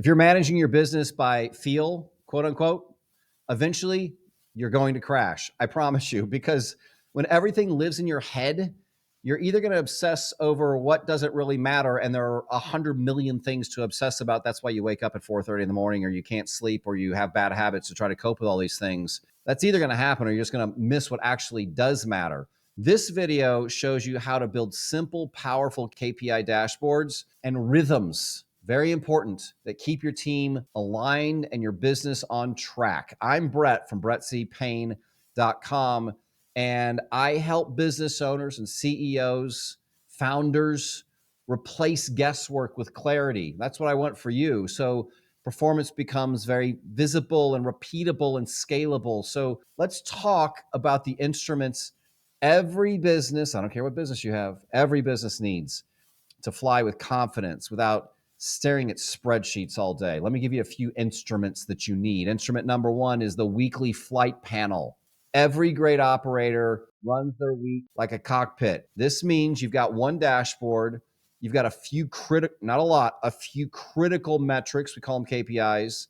If you're managing your business by feel, quote unquote, eventually you're going to crash. I promise you, because when everything lives in your head, you're either going to obsess over what doesn't really matter, and there are 100 million things to obsess about. That's why you wake up at 4:30 in the morning, or you can't sleep, or you have bad habits to try to cope with all these things. That's either going to happen, or you're just going to miss what actually does matter. This video shows you how to build simple, powerful KPI dashboards and rhythms, very important, that keep your team aligned and your business on track. I'm Brett from BrettCPayne.com, and I help business owners and CEOs, founders, replace guesswork with clarity. That's what I want for you. So performance becomes very visible and repeatable and scalable. So let's talk about the instruments every business, I don't care what business you have, every business needs to fly with confidence without staring at spreadsheets all day. Let me give you a few instruments that you need. Instrument number one is the weekly flight panel. Every great operator runs their week like a cockpit. This means you've got one dashboard, you've got a few critical, not a lot, a few critical metrics, we call them KPIs,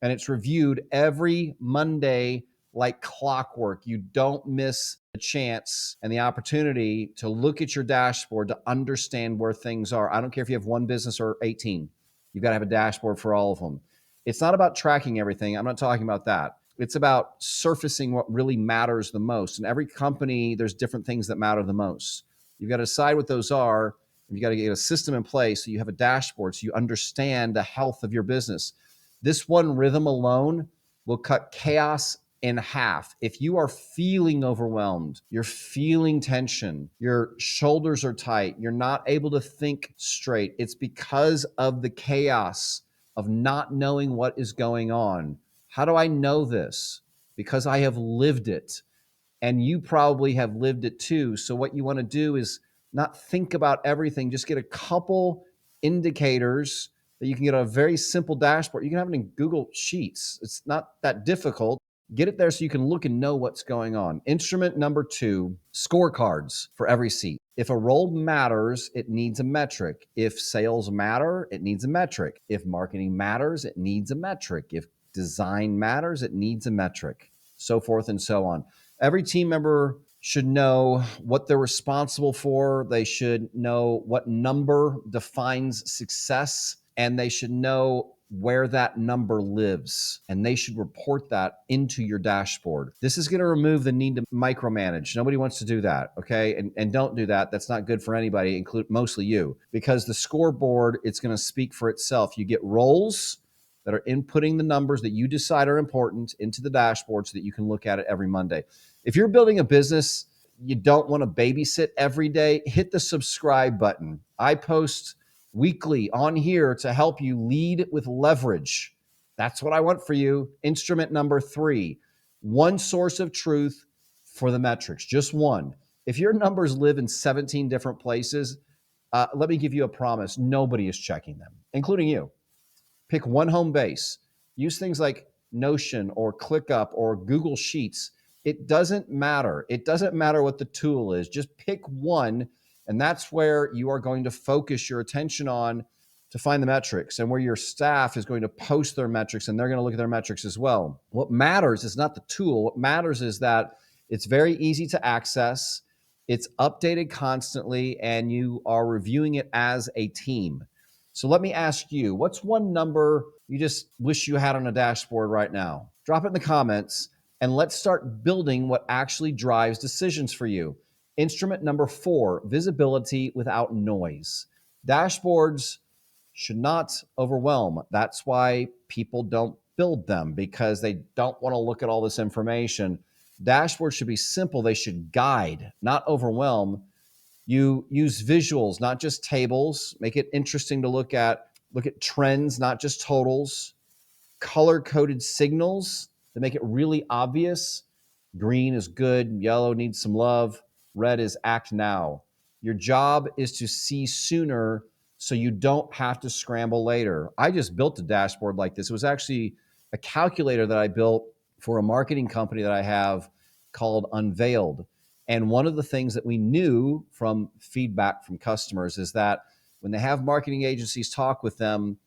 and it's reviewed every Monday like clockwork. You don't miss the chance and the opportunity to look at your dashboard to understand where things are. I don't care if you have one business or 18. You've got to have a dashboard for all of them. It's not about tracking everything. I'm not talking about that. It's about surfacing what really matters the most. In every company, there's different things that matter the most. You've got to decide what those are. You've got to get a system in place so you have a dashboard so you understand the health of your business. This one rhythm alone will cut chaos in half. If you are feeling overwhelmed, you're feeling tension, your shoulders are tight, you're not able to think straight, it's because of the chaos of not knowing what is going on. How do I know this? Because I have lived it, and you probably have lived it too. So what you want to do is not think about everything, just get a couple indicators that you can get on a very simple dashboard. You can have it in Google Sheets. It's not that difficult. Get it there so you can look and know what's going on. Instrument number two, scorecards for every seat. If a role matters, it needs a metric. If sales matter, it needs a metric. If marketing matters, it needs a metric. If design matters, it needs a metric, so forth and so on. Every team member should know what they're responsible for. They should know what number defines success, and they should know where that number lives, and they should report that into your dashboard. This is going to remove the need to micromanage. Nobody wants to do that, okay? And don't do that. That's not good for anybody, include mostly you, because the scoreboard, it's going to speak for itself. You get roles that are inputting the numbers that you decide are important into the dashboard so that you can look at it every Monday. If you're building a business, you don't want to babysit every day, hit the subscribe button. I post weekly on here to help you lead with leverage. That's what I want for you. Instrument number three, one source of truth for the metrics, just one. If your numbers live in 17 different places, let me give you a promise. Nobody is checking them, including you. Pick one home base. Use things like Notion or ClickUp or Google Sheets. It doesn't matter. It doesn't matter what the tool is. Just pick one, and that's where you are going to focus your attention on to find the metrics, and where your staff is going to post their metrics, and they're going to look at their metrics as well. What matters is not the tool. What matters is that it's very easy to access, it's updated constantly, and you are reviewing it as a team. So let me ask you, what's one number you just wish you had on a dashboard right now? Drop it in the comments, and let's start building what actually drives decisions for you. Instrument number four, visibility without noise. Dashboards should not overwhelm. That's why people don't build them, because they don't want to look at all this information. Dashboards should be simple. They should guide, not overwhelm. You use visuals, not just tables. Make it interesting to look at. Look at trends, not just totals. Color-coded signals that make it really obvious. Green is good, yellow needs some love, red is act now. Your job is to see sooner so you don't have to scramble later. I just built a dashboard like this. It was actually a calculator that I built for a marketing company that I have called Unveiled. And one of the things that we knew from feedback from customers is that when they have marketing agencies talk with them,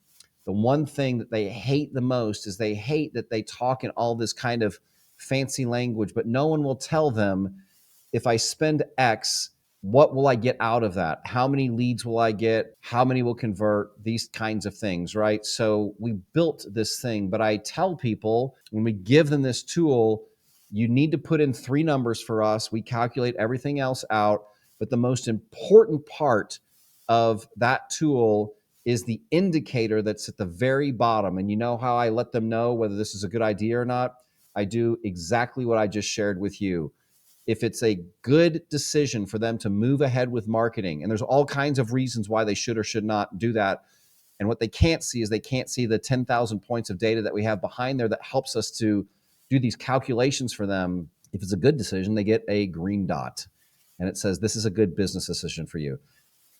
the one thing that they hate the most is they hate that they talk in all this kind of fancy language, but no one will tell them, if I spend X, what will I get out of that? How many leads will I get? How many will convert? These kinds of things, right? So we built this thing, but I tell people when we give them this tool, you need to put in 3 numbers for us. We calculate everything else out. But the most important part of that tool is the indicator that's at the very bottom. And you know how I let them know whether this is a good idea or not? I do exactly what I just shared with you. If it's a good decision for them to move ahead with marketing, and there's all kinds of reasons why they should or should not do that. And what they can't see is they can't see the 10,000 points of data that we have behind there that helps us to do these calculations for them. If it's a good decision, they get a green dot and it says, this is a good business decision for you.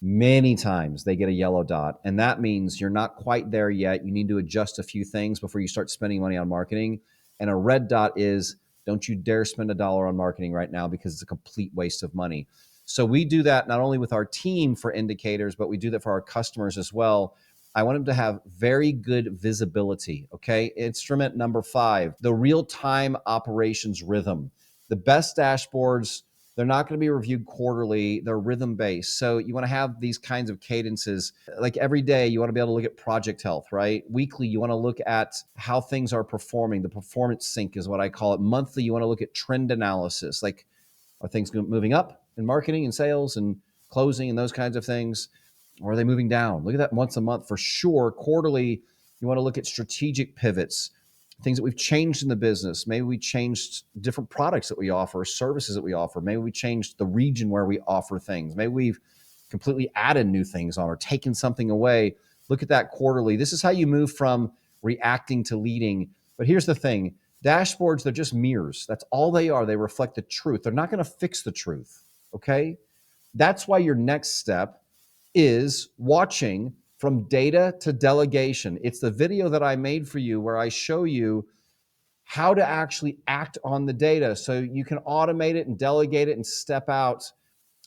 Many times they get a yellow dot, and that means you're not quite there yet. You need to adjust a few things before you start spending money on marketing. And a red dot is, don't you dare spend $1 on marketing right now because it's a complete waste of money. So we do that not only with our team for indicators, but we do that for our customers as well. I want them to have very good visibility. Okay. Instrument number 5, the real-time operations rhythm. The best dashboards, they're not going to be reviewed quarterly. They're rhythm based. So you want to have these kinds of cadences. Like every day, you want to be able to look at project health, right? Weekly, you want to look at how things are performing. The performance sync is what I call it. Monthly, you want to look at trend analysis. Like, are things moving up in marketing and sales and closing and those kinds of things? Or are they moving down? Look at that once a month for sure. Quarterly, you want to look at strategic pivots, things that we've changed in the business. Maybe we changed different products that we offer, services that we offer. Maybe we changed the region where we offer things. Maybe we've completely added new things on or taken something away. Look at that quarterly. This is how you move from reacting to leading. But here's the thing. Dashboards, they're just mirrors. That's all they are. They reflect the truth. They're not going to fix the truth, okay? That's why your next step is watching from data to delegation. It's the video that I made for you where I show you how to actually act on the data so you can automate it and delegate it and step out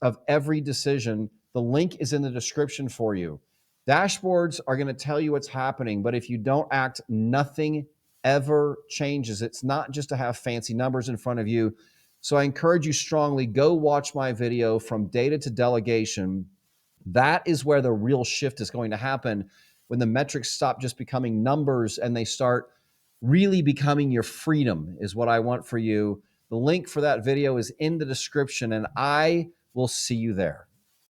of every decision. The link is in the description for you. Dashboards are going to tell you what's happening, but if you don't act, nothing ever changes. It's not just to have fancy numbers in front of you. So I encourage you strongly, go watch my video from data to delegation. That is where the real shift is going to happen, when the metrics stop just becoming numbers and they start really becoming your freedom, is what I want for you. The link for that video is in the description, and I will see you there.